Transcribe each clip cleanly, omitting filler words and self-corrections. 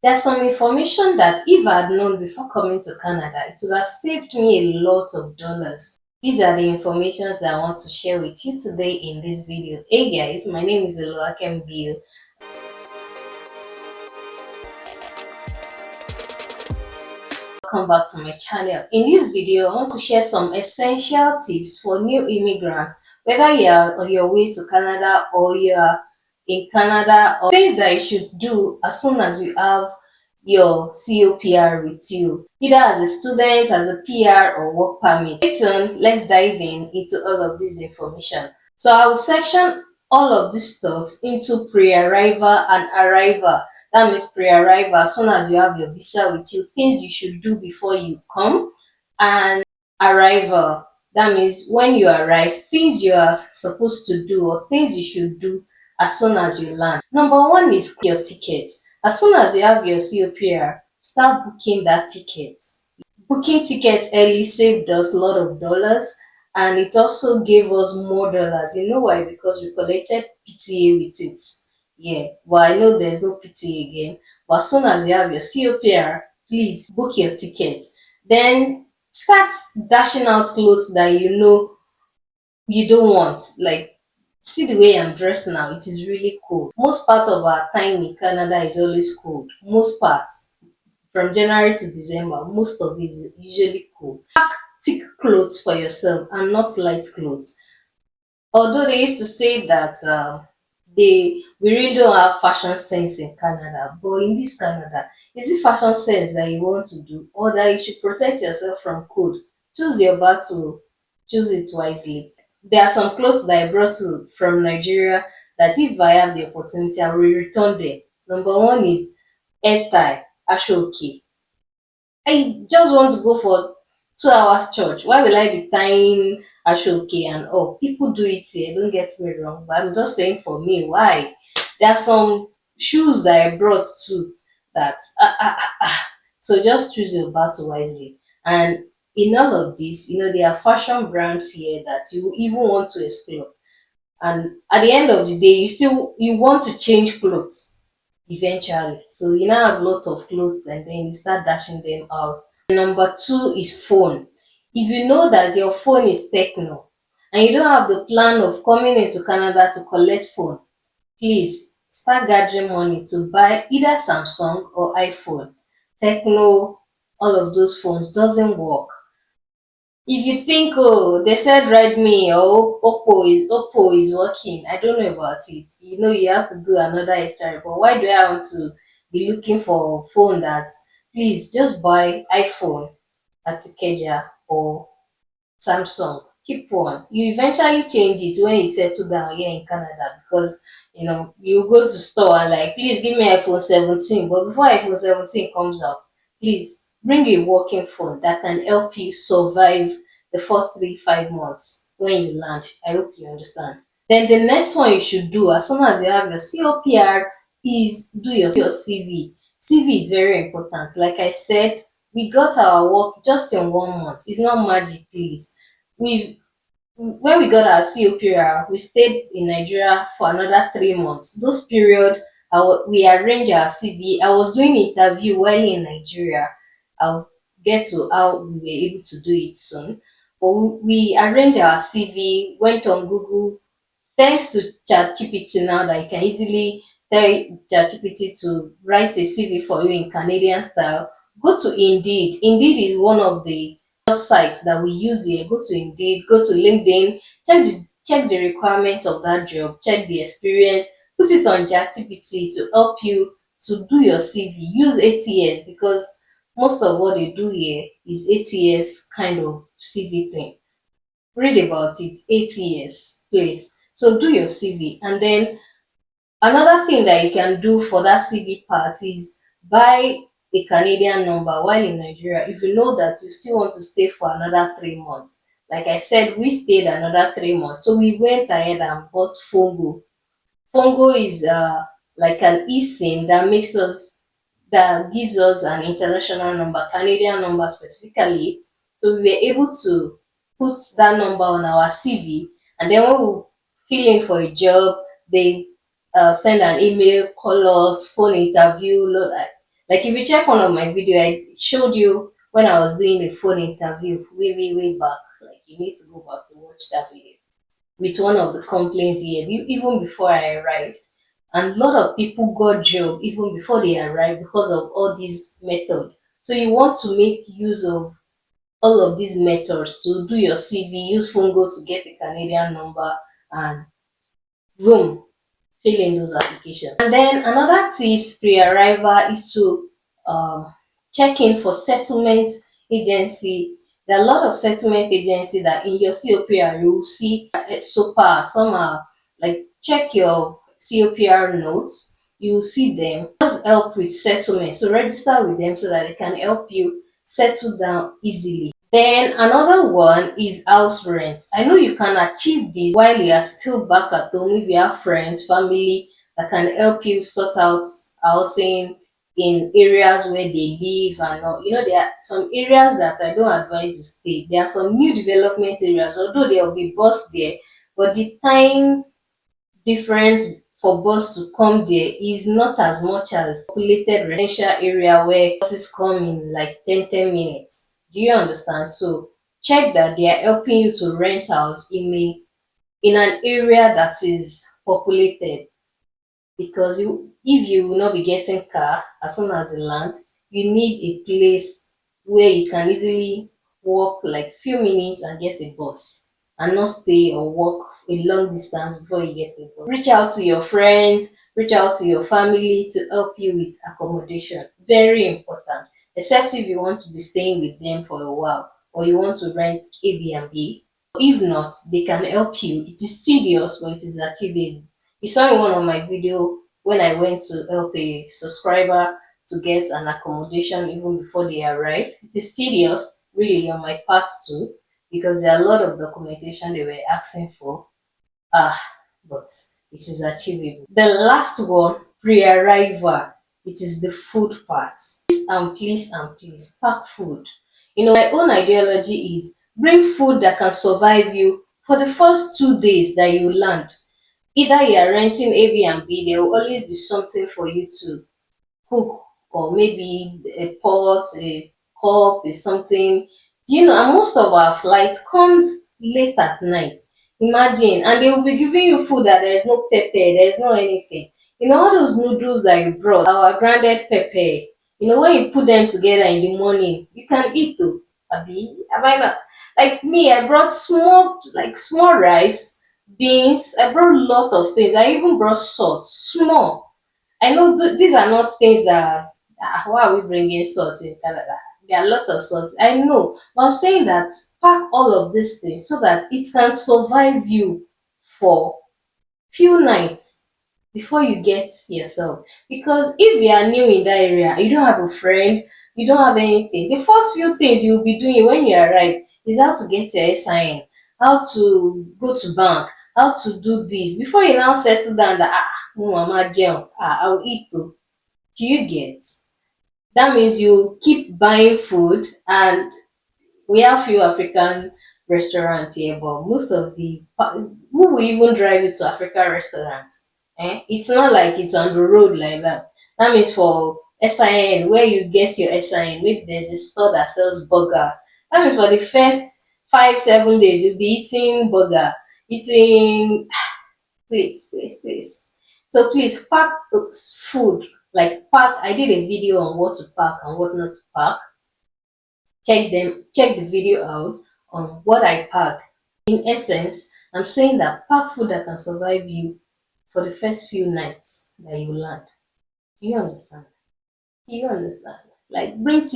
There's some information that if I had known before coming to Canada, it would have saved me a lot of dollars. These are the informations that I want to share with you today in this video. Hey guys, my name is Oluwakemisorinolu. Welcome back to my channel. In this video, I want to share some essential tips for new immigrants, whether you are on your way to Canada or you are in Canada, or things that you should do as soon as you have your COPR with you, either as a student, as a PR, or work permit. Stay tuned, let's dive into all of this information. So I will section all of these talks into pre-arrival and arrival. That means pre-arrival, as soon as you have your visa with you, things you should do before you come, and arrival. That means when you arrive, things you are supposed to do or things you should do as soon as you land. Number one is your ticket. As soon as you have your COPR, start booking that ticket. Booking tickets early saved us a lot of dollars, and it also gave us more dollars. You know why? Because we collected PTA with it. Yeah, well, I know there's no PTA again, but as soon as you have your COPR, please book your ticket. Then start dashing out clothes that you know you don't want. Like, see the way I'm dressed now, it is really cold. Most parts of our time in Canada is always cold. Most parts, from January to December, most of it is usually cold. Pack thick clothes for yourself and not light clothes. Although they used to say that we really don't have fashion sense in Canada, but in this Canada, is it fashion sense that you want to do, or that you should protect yourself from cold? Choose your battle, choose it wisely. There are some clothes that I brought from Nigeria that if I have the opportunity, I will return them. Number one is hair tie, ashoke. I just want to go for 2 hours church. Why will I be tying ashoke and all? People do it here, don't get me wrong, but I'm just saying for me, why? There are some shoes that I brought too that so just choose your battle wisely. And in all of this, there are fashion brands here that you even want to explore. And at the end of the day, you want to change clothes eventually. So you now have a lot of clothes and then you start dashing them out. Number two is phone. If you know that your phone is techno and you don't have the plan of coming into Canada to collect phone, please start gathering money to buy either Samsung or iPhone. Techno, all of those phones doesn't work. If you think, oh, they said Redmi or Oppo is working, I don't know about it. You have to do another extra. But why do I want to be looking for a phone that, please just buy iPhone at Ikeja or Samsung? Keep one. You eventually change it when you settle down here in Canada, because you go to store and like, please give me iPhone 17. But before iPhone 17 comes out, please bring a working phone that can help you survive the first 3 5 months when you land. I hope you understand. Then the next one you should do as soon as you have your COPR is do your CV. CV is very important. Like I said, we got our work just in 1 month. It's not magic, please. We've When we got our COPR, we stayed in Nigeria for another 3 months. Those period, we arranged our CV. I was doing interview while in Nigeria. I'll get to how we were able to do it soon. But we arranged our CV, went on Google. Thanks to ChatGPT now that you can easily tell ChatGPT to write a CV for you in Canadian style. Go to Indeed. Indeed is one of the websites that we use here. Go to Indeed, go to LinkedIn, check the requirements of that job, check the experience, put it on ChatGPT to help you to do your CV. Use ATS because most of what they do here is ATS kind of CV thing. Read about it, ATS, please. So do your CV. And then another thing that you can do for that CV part is buy a Canadian number while in Nigeria if you know that you still want to stay for another 3 months. Like I said, we stayed another 3 months. So we went ahead and bought Fongo. Fongo is like an eSIM that gives us an international number, Canadian number specifically. So we were able to put that number on our CV, and then when we fill in for a job, they send an email, call us, phone interview, Like if you check one of my video, I showed you when I was doing a phone interview way back. Like you need to go back to watch that video with one of the complaints here, even before I arrived. And a lot of people got job even before they arrived because of all these methods. So you want to make use of all of these methods to do your CV, use phone go to get a Canadian number, and boom, fill in those applications. And then another tips pre-arrival is to check in for settlement agency. There are a lot of settlement agency that in your COPR you will see so far. Some are like check your COPR notes. You will see them. Just help with settlement. So register with them so that they can help you settle down easily. Then another one is house rent. I know you can achieve this while you are still back at home if you have friends, family that can help you sort out housing in areas where they live and all. You know, there are some areas that I don't advise you stay. There are some new development areas, although there will be bus there, but the time difference for bus to come there is not as much as populated residential area where buses come in like 10 minutes. Do you understand? So check that they are helping you to rent house in an area that is populated, because if you will not be getting car as soon as you land, you need a place where you can easily walk like few minutes and get a bus, and not stay or walk a long distance before you get a bus. Reach out to your friends, reach out to your family to help you with accommodation. Very important, except if you want to be staying with them for a while or you want to rent Airbnb. If not, they can help you. It is tedious, but it is achievable. You saw in one of my video when I went to help a subscriber to get an accommodation even before they arrived. It is tedious, really, on my part too, because there are a lot of documentation they were asking for. Ah, but it is achievable. The last one, pre-arrival. It is the food part. Please pack food. You know, my own ideology is bring food that can survive you for the first 2 days that you land. Either you are renting Airbnb, there will always be something for you to cook, or maybe a pot, a cup, is something. Do you know? And most of our flight comes late at night. Imagine, and they will be giving you food that there is no pepper, there is no anything. You know, all those noodles that you brought, our grounded pepper. You know, when you put them together in the morning, you can eat though. Abi, am I not? Like me, I brought small rice, beans. I brought a lot of things. I even brought salt, small. I know these are not things that why are we bringing salt in Canada? There are a lot of salt. I know, but I'm saying that pack all of these things so that it can survive you for few nights before you get yourself. Because if you are new in that area, you don't have a friend, you don't have anything. The first few things you'll be doing when you arrive is how to get your SIN, how to go to bank, how to do this before you now settle down that mama gel, I'll eat too. Do you get? That means you keep buying food, and we have few African restaurants here, but most of the who will even drive you to African restaurants? It's not like it's on the road like that. That means for SIN, where you get your SIN, maybe there's a store that sells burger. That means for the first 5 7 days you'll be eating burger, eating please. So please pack food. Like pack. I did a video on what to pack and what not to pack. Check the video out on what I packed. In essence, I'm saying that pack food that can survive you for the first few nights that you land. Do you understand? Do you understand? Like bring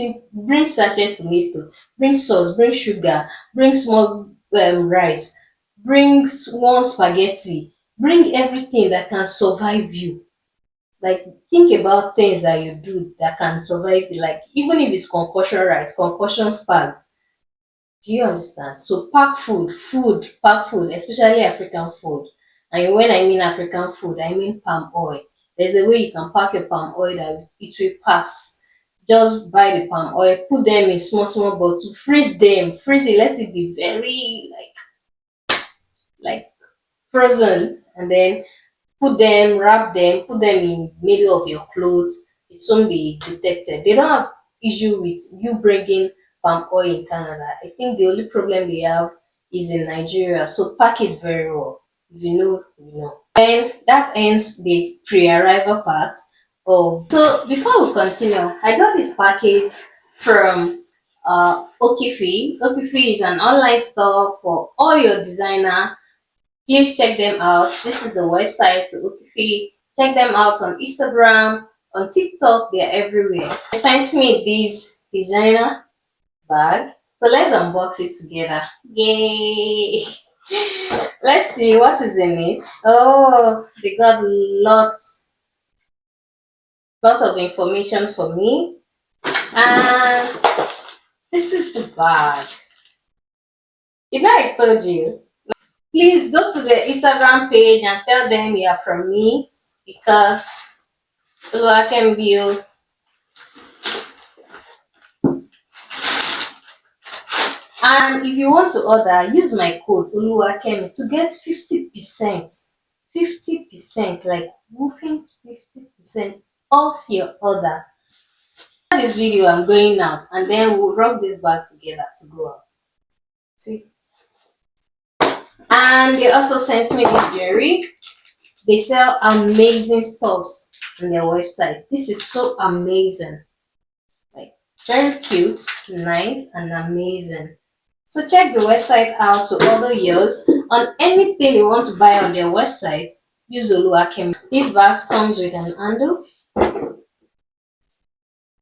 sachet tomato, bring sauce, bring sugar, bring small rice, bring one spaghetti, bring everything that can survive you. Like think about things that you do that can survive you. Like even if it's concussion rice, concussion spag. Do you understand? So pack pack food, especially African food. And when I mean African food, I mean palm oil. There's a way you can pack your palm oil that it will pass. Just buy the palm oil, put them in small bottles, freeze it, let it be very like frozen, and then wrap them, put them in middle of your clothes. it won't be detected. They don't have issue with you bringing palm oil in Canada. I think the only problem they have is in Nigeria. So pack it very well. If you know, you know. And that ends the pre-arrival part of. So before we continue, I got this package from Okify. Okify is an online store for all your designer. Please check them out. This is the website to Okify. Check them out on Instagram, on TikTok. They are everywhere. They sent me this designer bag. So let's unbox it together. Yay! Let's see what is in it. Oh, they got lot of information for me. And this is the bag. You know, I told you. Please go to the Instagram page and tell them you are from me because Oluwakemisorinolu. And if you want to order, use my code Oluwakemi to get 50%. 50%, like whooping 50% off your order. After this video, I'm going out and then we'll rub this bag together to go out. See? And they also sent me this jewelry. They sell amazing stuffs on their website. This is so amazing. Like very cute, nice, and amazing. So check the website out to order yours on anything you want to buy on their website. Use Oluwakemi. These bags comes with an handle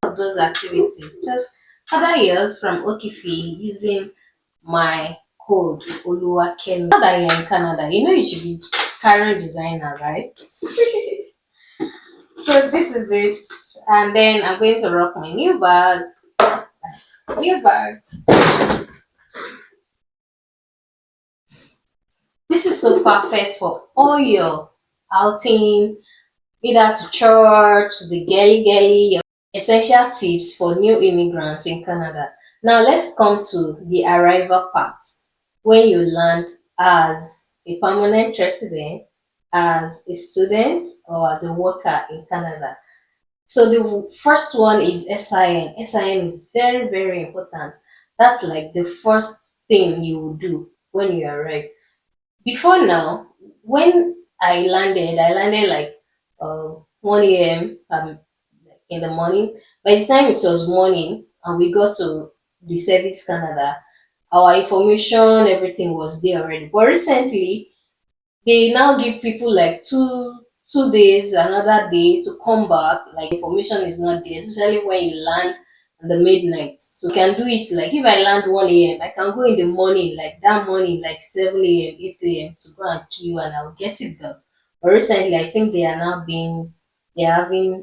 of those activities. Just order yours from Okify using my code Oluwakemi. Now that you're in Canada, you know you should be carrying designer, right? So this is it, and then I'm going to rock my new bag. New bag. This is so perfect for all your outing, either to church, the girly, essential tips for new immigrants in Canada. Now let's come to the arrival part. When you land as a permanent resident, as a student, or as a worker in Canada. So the first one is SIN. SIN is very, very important. That's like the first thing you will do when you arrive. Before now, when I landed like 1 a.m. Like in the morning. By the time it was morning and we got to the Service Canada, our information, everything was there already. But recently, they now give people like two days, another day to come back. Like information is not there, especially when you land in the midnight. So you can do it like if I land 1 a.m. I can go in the morning, like that morning, like 7 a.m., 8 a.m. to go and queue and I'll get it done. But recently I think they're having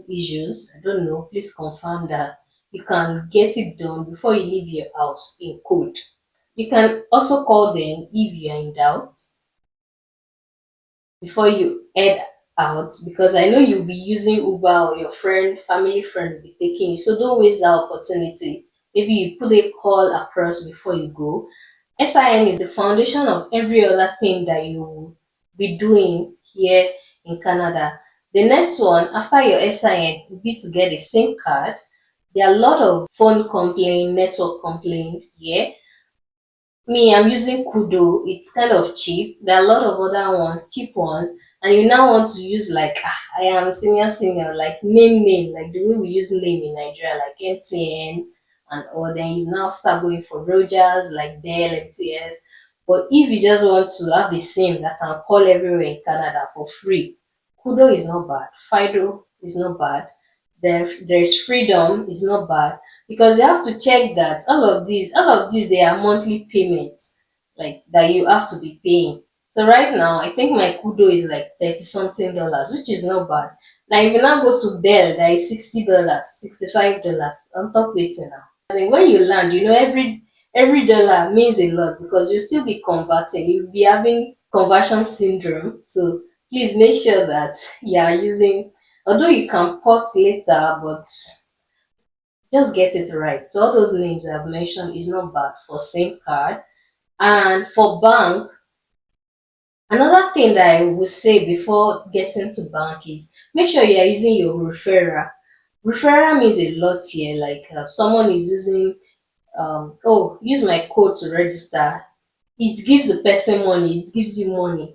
issues. I don't know. Please confirm that you can get it done before you leave your house in code. You can also call them if you are in doubt before you head out because I know you'll be using Uber or your friend, family friend will be taking you. So don't waste that opportunity. Maybe you put a call across before you go. SIN is the foundation of every other thing that you will be doing here in Canada. The next one after your SIN will be to get a SIM card. There are a lot of phone complaint, network complaint here. Me, I'm using Kudo. It's kind of cheap. There are a lot of other ones, cheap ones, and you now want to use like I am senior, like name, like the way we use name in Nigeria, like MTN and or then you now start going for Rogers, like Bell, MTS. But if you just want to have a SIM that can call everywhere in Canada for free, Kudo is not bad. Fido is not bad. There's freedom is not bad because you have to check that all of these they are monthly payments like that you have to be paying. So right now I think my kudo is like 30 something dollars, which is not bad. Now if you now go to Bell, that is $60, $65 on top waiting now. As in when you land, you know every dollar means a lot because you'll still be converting, you'll be having conversion syndrome. So please make sure that you are using, although you can port later, but just get it right. So all those names I've mentioned is not bad for SIM card. And for bank, another thing that I would say before getting to bank is make sure you are using your referral. Referral means a lot here. Like someone is using oh, use my code to register. It gives the person money. It gives you money.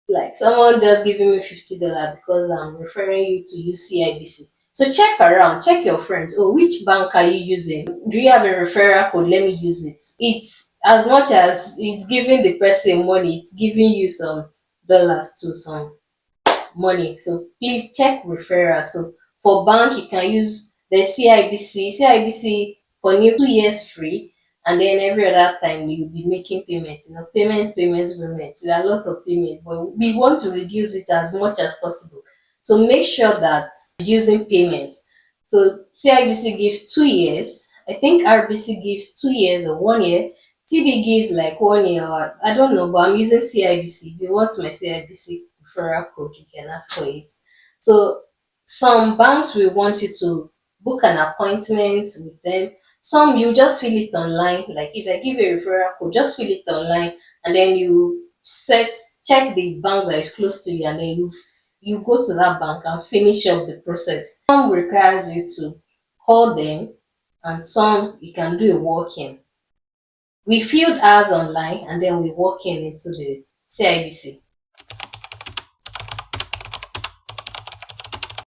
Like someone just giving me $50 because I'm referring you to use CIBC. So check around, check your friends. Oh, which bank are you using? Do you have a referral code? Let me use it. It's as much as it's giving the person money, it's giving you some dollars too, some money. So please check referral. So for bank, you can use the CIBC. CIBC for new 2 years free, and then every other time you'll be making payments. Payments. There are a lot of payments, but we want to reduce it as much as possible. So make sure that reducing payments. So CIBC gives 2 years. I think RBC gives 2 years or 1 year. TD gives like 1 year. Or, I don't know, but I'm using CIBC. If you want my CIBC referral code, you can ask for it. So some banks will want you to book an appointment with them. Some you just fill it online. Like if I give a referral code, just fill it online, and then you check the bank that is close to you, and then you go to that bank and finish up the process. Some requires you to call them, and some you can do a walk-in. We filled ours online, and then we walk in into the CIBC.